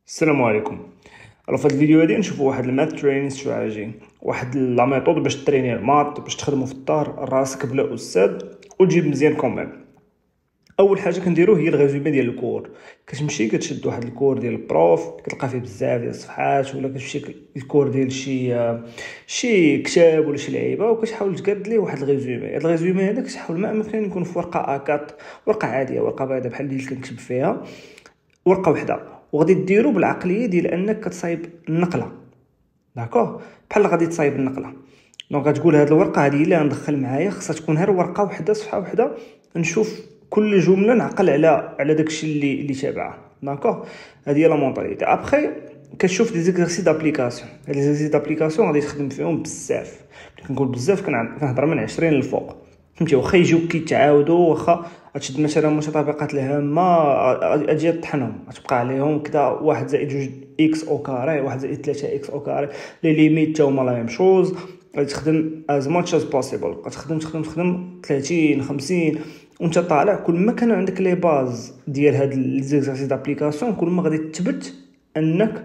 السلام عليكم. في هذا الفيديو غادي نشوفوا واحد الماث تريننج استراتيجي، واحد لا ميثود باش تريني الماث، باش تخدموا في الدار راسك بلا استاذ وتجيب مزيان كوميم. اول حاجه كنديرو هي الريزومي ديال الكور. كتمشي كتشد واحد الكور ديال البروف كتلقى فيه بزاف ديال الصفحات، ولا كتمشي الكور ديال شي كتاب ولا شي لعيبه، وكتحاول تقاد ليه واحد الريزومي. هذا الريزومي هذا كتحاول ما امكن يكون في ورقه A4، ورقه عاديه، ورقه بيضاء بحال اللي كنكتب فيها، ورقه وحده. وغادي ديرو بالعقليه ديال انك كتصايب النقله، داكوغ، بحال غادي تصايب النقله. دونك غتقول هاد الورقه هذه اللي غندخل معايا خصها تكون غير ورقه وحده، صفحه وحده، نشوف كل جمله نعقل على داكشي اللي تابعه، داكوغ. هذه هي لا مونطاليتي. ابخي كتشوف دي زيكزارسيس دابليكاسيون. هاد لي زيكزارسيس دابليكاسيون غادي تخدم فيهم بزاف. كنقول بزاف كنهضر من 20 للفوق، فهمتي؟ واخا يجيو كيتعاودوا، واخا غتشد مثلا متطابقات الهامه اجي طحنهم، غتبقى عليهم كذا 1 زائد 2 اكس او كاري، 1 زائد 3 اكس او كاري، لي ليميت تا هما لا ميم شوز. غادي تخدم از ماتش از بوسيبل، غتخدم 30 50 وانت طالع. كل ما كان عندك لي باز ديال هاد لي زيكزارسيس دابليكاسيون، كل ما غادي تثبت انك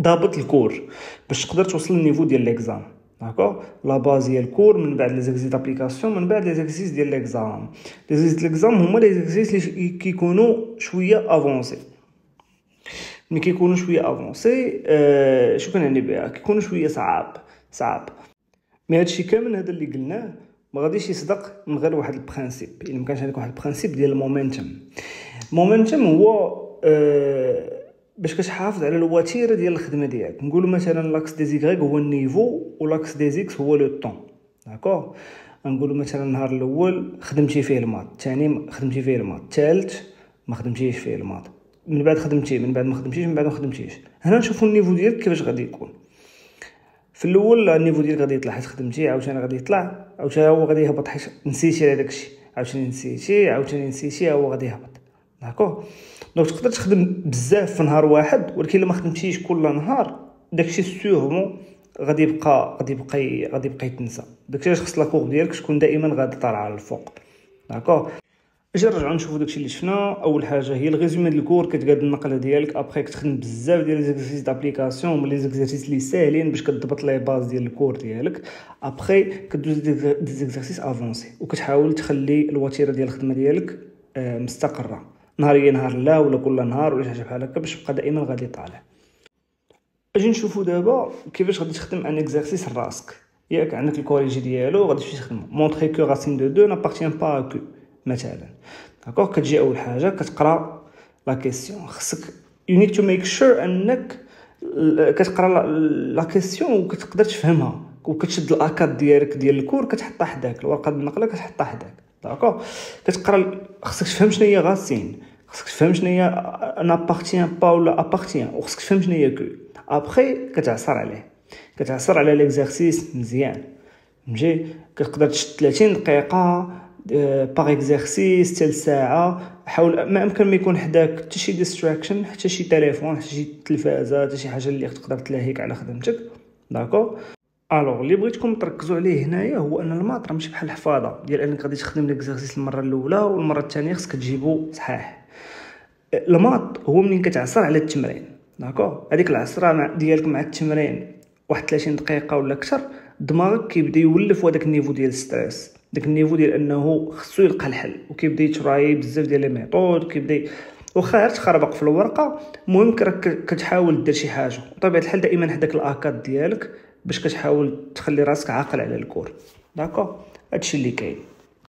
ضابط الكور باش تقدر توصل للنيفو ديال ليكزام، داكوغ. لا باز هي الكور، من بعد لي زيكزارسيس دابليكاسيون، من بعد لي زيكزارسيس ديال ليكزام. لي زيكزارسيس ديال ليكزام هما لي زيكزارسيس اللي كيكونوا شويه افونسي. ملي كيكونوا شويه افونسي شنو كنعني بها؟ كيكونوا شويه صعاب. مي هادشي كامل هذا اللي قلناه ما غاديش يصدق من غير واحد البرانسيپ. الا ما كانش عندك واحد البرانسيپ ديال المومنتوم هو باش كتحافظ على الوتيره ديال الخدمه ديالك. نقولوا مثلا لاكس دي زيغريك هو النيفو، ولاكس دي زيكس هو لو طون، داكوغ. نقولوا مثلا النهار الاول خدمتي فيه الماط، الثاني خدمتي فيه الماط، الثالث ما خدمتيش فيه الماط، من بعد خدمتي، من بعد ما خدمتيش، من بعد ما خدمتيش. هنا نشوفوا النيفو ديالك كيفاش غادي يكون. في الاول النيفو ديالك غادي يطلع حيت خدمتي، عاوتاني غادي يطلع، عاوتاني هو غادي يهبط حيت نسيتي على داكشي، عاوتاني نسيتي هو غادي يهبط، داكوغ. دونك تقدر تخدم بزاف في نهار واحد، ولكن الا ما خدمتيش كل نهار داكشي سيغمون غادي يبقى يتنسى. داكشي علاش خص لاكور ديالك تكون دائما غادي طالعه على الفوق، داكوغ. اجي نرجعوا نشوفوا داكشي اللي شفنا. اول حاجه هي الريزومي ديال الكور، كتقاد النقله ديالك. ابخي كتخدم بزاف ديال لي زيكزارسيس دابليكاسيون، هما لي زيكزارسيس اللي ساهلين باش كتضبط لي باز ديال الكور ديالك. ابخي كدوز دي زيكزارسيس افونسي، وكتحاول تخلي الوتيره ديال الخدمه ديالك مستقره، نهاريا نهار لا، ولا كل نهار، ولا شي بحال هكا، باش تبقى دائما غادي طالع. اجي نشوفوا دابا كيفاش غادي تخدم ان اكزرسيس راسك. ياك عندك الكوريجي ديالو، غادي تمشي تخدمو مونطري كو راسين دو 2 نابارتيان با كو مثلا، داكوغ. كتجي اول حاجه كتقرا لا كيسيون. خصك يو نيد تو ميك شور انك كتقرا لا كيسيون وكتقدر تفهمها، وكتشد الاكاد ديالك ديال الكور كتحطها حداك، الورقه النقله كتحطها حداك، داكوغ. كتقرا، خصك تفهم شنو هي راسين، خصك تفهم شنو هي نابارتيان با ولا ابارتيان، وخصك تفهم شنو هي كو. ابخي كتعصر على ليكزارسيس مزيان، فهمتي؟ كتقدر تشد 30 دقيقه باغ اكزرسيس حتى لساعه. حاول ما امكن ما يكون حداك حتى شي ديستراكشن، حتى شي تليفون، حتى شي تلفازه، حتى شي حاجه اللي تقدر تلهيك على خدمتك، داكوغ. الوغ اللي بغيتكم تركزوا عليه هنايا هو ان الماط راه ماشي بحال الحفاظه ديال انك غادي تخدم ليكزارسيس المره الاولى والمره الثانيه خصك تجيبو صحيح. الماط هو منين كتعصر على التمرين، داكوغ. هذيك العصره ديالك مع التمرين واحد 30 دقيقه ولا اكثر، دماغك كيبدا يولف هذاك النيفو ديال ستريس، داك النيفو ديال انه خصو يلقى الحل، وكيبدا يتراي بزاف ديال لي ميثود، كيبدا واخا غير تخربق في الورقه، المهم كتحاول دير شي حاجه. بطبيعه الحال دائما حداك الاكاد ديالك باش كتحاول تخلي راسك عاقل على الكور، داكوغ. هادشي اللي كاين.